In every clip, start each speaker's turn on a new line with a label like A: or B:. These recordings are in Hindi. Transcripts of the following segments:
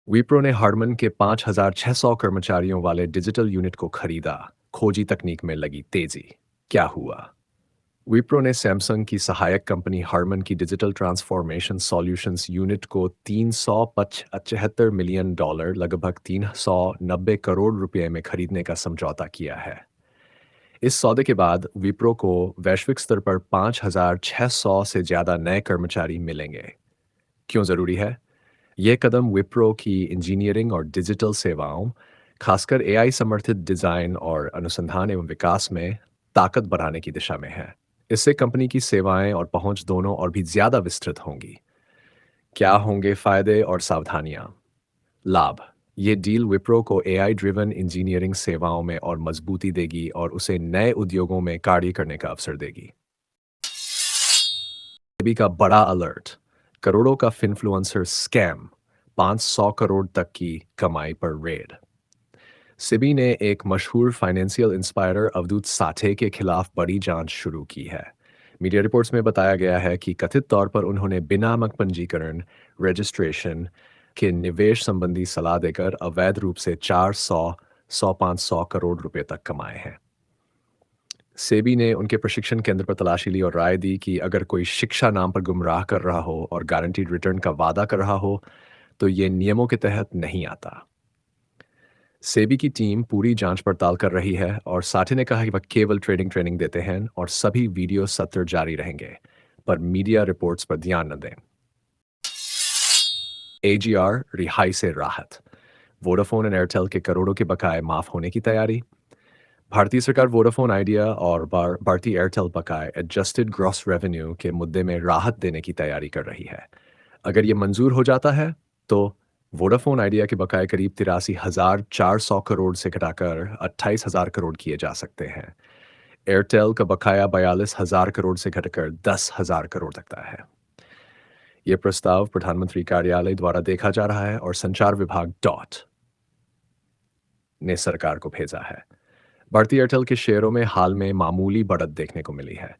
A: विप्रो ने हार्मन के 5,600 कर्मचारियों वाले डिजिटल यूनिट को खरीदा। खोजी तकनीक में लगी तेजी। क्या हुआ? विप्रो ने सैमसंग की सहायक कंपनी हार्मन की डिजिटल ट्रांसफॉर्मेशन सॉल्यूशंस यूनिट को $375 मिलियन लगभग 390 करोड़ रुपए में खरीदने का समझौता किया है। इस सौदे के बाद विप्रो को वैश्विक स्तर पर 5,600 से ज़्यादा नए कर्मचारी मिलेंगे। क्यों ज़रूरी है? यह कदम विप्रो की इंजीनियरिंग और डिजिटल सेवाओं, खासकर एआई समर्थित डिज़ाइन और अनुसंधान एवं विकास में ताकत बढ़ाने की दिशा में है। इससे कंपनी की सेवाएं और पहुंच दोनों और भी ज़्यादा विस्तृत होंगी। क्या होंगे फायदे और सावधानियां? लाभ: ये डील विप्रो को एआई ड्रिवन इंजीनियरिंग सेवाओं में और मजबूती देगी और उसे नए उद्योगों में कार्य करने का अवसर देगी। सेबी का बड़ा अलर्ट: करोड़ों का फिनफ्लुएंसर स्कैम, 500 करोड़ तक की कमाई पर रेड। सेबी ने एक मशहूर फाइनेंशियल इंस्पायरर अवधूत साठे के खिलाफ बड़ी जांच शुरू की है। मीडिया रिपोर्ट्स में बताया गया है कि कथित तौर पर उन्होंने बिना मक पंजीकरण रजिस्ट्रेशन के निवेश संबंधी सलाह देकर अवैध रूप से 400 करोड़ रुपए तक कमाए हैं। सेबी ने उनके प्रशिक्षण केंद्र पर तलाशी ली और राय दी कि अगर कोई शिक्षा नाम पर गुमराह कर रहा हो और गारंटीड रिटर्न का वादा कर रहा हो, तो ये नियमों के तहत नहीं आता। सेबी की टीम पूरी जांच पड़ताल कर रही है और साठे ने कहा कि वह केवल ट्रेडिंग ट्रेनिंग देते हैं और सभी वीडियो सत्र जारी रहेंगे, पर मीडिया रिपोर्ट्स पर ध्यान न दें। एजीआर रिहाई से राहत: वोडाफोन एंड एयरटेल के करोड़ों के बकाए माफ होने की तैयारी। भारतीय सरकार वोडाफोन आइडिया और भारतीय एयरटेल बकाए एडजस्टेड ग्रॉस रेवेन्यू के मुद्दे में राहत देने की तैयारी कर रही है। अगर ये मंजूर हो जाता है तो वोडाफोन आइडिया के बकाए करीब 83,400 करोड़ से घटाकर 28,000 करोड़ किए जा सकते हैं। एयरटेल का बकाया 42,000 करोड़ से घटकर 10,000 करोड़ तक है। ये प्रस्ताव प्रधानमंत्री कार्यालय द्वारा देखा जा रहा है और संचार विभाग डॉट ने सरकार को भेजा है। भारतीय एयरटेल के शेयरों में हाल में मामूली बढ़त देखने को मिली है।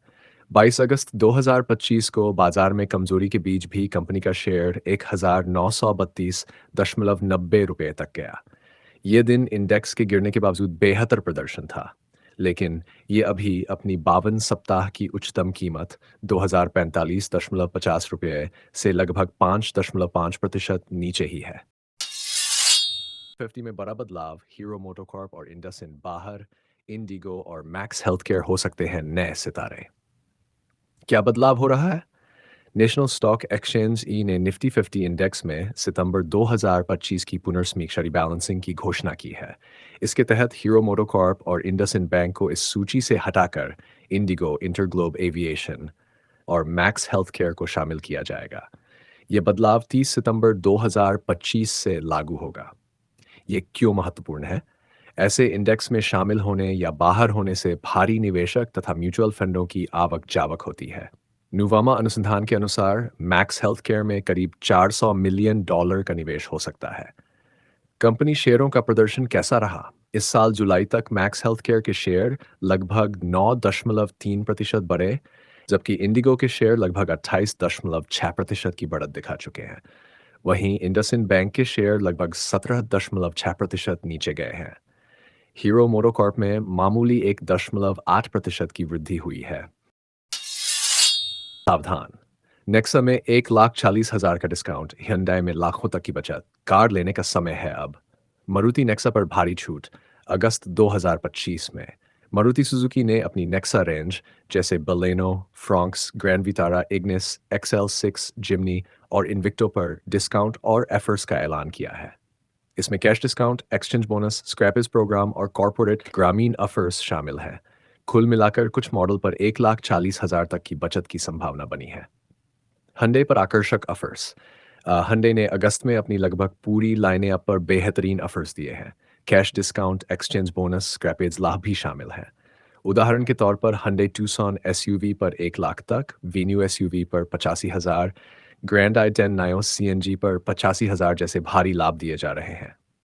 A: 22 अगस्त 2025 को बाजार में कमजोरी के बीच भी कंपनी का शेयर 1,932.90 रुपये तक गया। ये दिन इंडेक्स के गिरने के बावजूद बेहतर प्रदर्शन था, लेकिन ये अभी अपनी 52 सप्ताह की उच्चतम कीमत 2,045.50 रुपये से लगभग 5.5% नीचे ही है। 50 में बड़ा बदलाव: हीरो मोटोकॉर्प और इंडसइंड बाहर, इंडिगो और मैक्स हेल्थकेयर हो सकते हैं नए सितारे। क्या बदलाव हो रहा है? नेशनल स्टॉक एक्सचेंज ई ने निफ्टी 50 इंडेक्स में सितंबर 2025 की पुनर्समीक्षा रिबैलेंसिंग की घोषणा की है। इसके तहत हीरो मोटोकॉर्प और इंडसइंड बैंक को इस सूची से हटाकर इंडिगो, इंटरग्लोब एविएशन और मैक्स हेल्थकेयर को शामिल किया जाएगा। यह बदलाव 30 सितंबर 2025 से लागू होगा। ये क्यों महत्वपूर्ण है? ऐसे इंडेक्स में शामिल होने या बाहर होने से भारी निवेशक तथा म्यूचुअल फंडों की आवक जावक होती है। नुवामा अनुसंधान के अनुसार मैक्स हेल्थकेयर में करीब $400 मिलियन का निवेश हो सकता है। कंपनी शेयरों का प्रदर्शन कैसा रहा? इस साल जुलाई तक मैक्स हेल्थकेयर के शेयर लगभग 9.3% बढ़े, जबकि इंडिगो के शेयर लगभग 28.6% की बढ़त दिखा चुके हैं। वहीं इंडसइंड बैंक के शेयर लगभग 17.6% नीचे गए हैं। हीरो मोटोकॉर्प में मामूली 1.8% की वृद्धि हुई है। सावधान: नेक्सा में 1,40,000 का डिस्काउंट, hyundai में लाखों तक की बचत। कार लेने का समय है अब। मारुति नेक्सा पर भारी छूट अगस्त 2025 में। मारुति सुजुकी ने अपनी नेक्सा रेंज जैसे Baleno, Fronx, Grand Vitara, Ignis, XL6, Jimny और इन्विक्टो पर डिस्काउंट और एफर्स का ऐलान किया है। इसमें cash discount, exchange bonus, scrappage programme और कॉर्पोरेट ग्रामीण ऑफर्स शामिल हैं। कुल मिलाकर कुछ मॉडल पर 1,40,000 तक की बचत की संभावना बनी है। हंडे पर आकर्षक ऑफर्स: हंडे ने अगस्त में अपनी लगभग पूरी लाइनें अप पर बेहतरीन ऑफर्स दिए हैं। Cash discount, exchange bonus, scrappage लाभ भी शामिल हैं। उदाहरण के तौर पर हंडे ट्यूसॉन एसयूवी पर 1 लाख तक, वीन्यू एसयूवी पर 85,000, ग्रैंड i10 नायो सीएनजी पर 85,000 जैसे भारी लाभ दिए जा रहे हैं।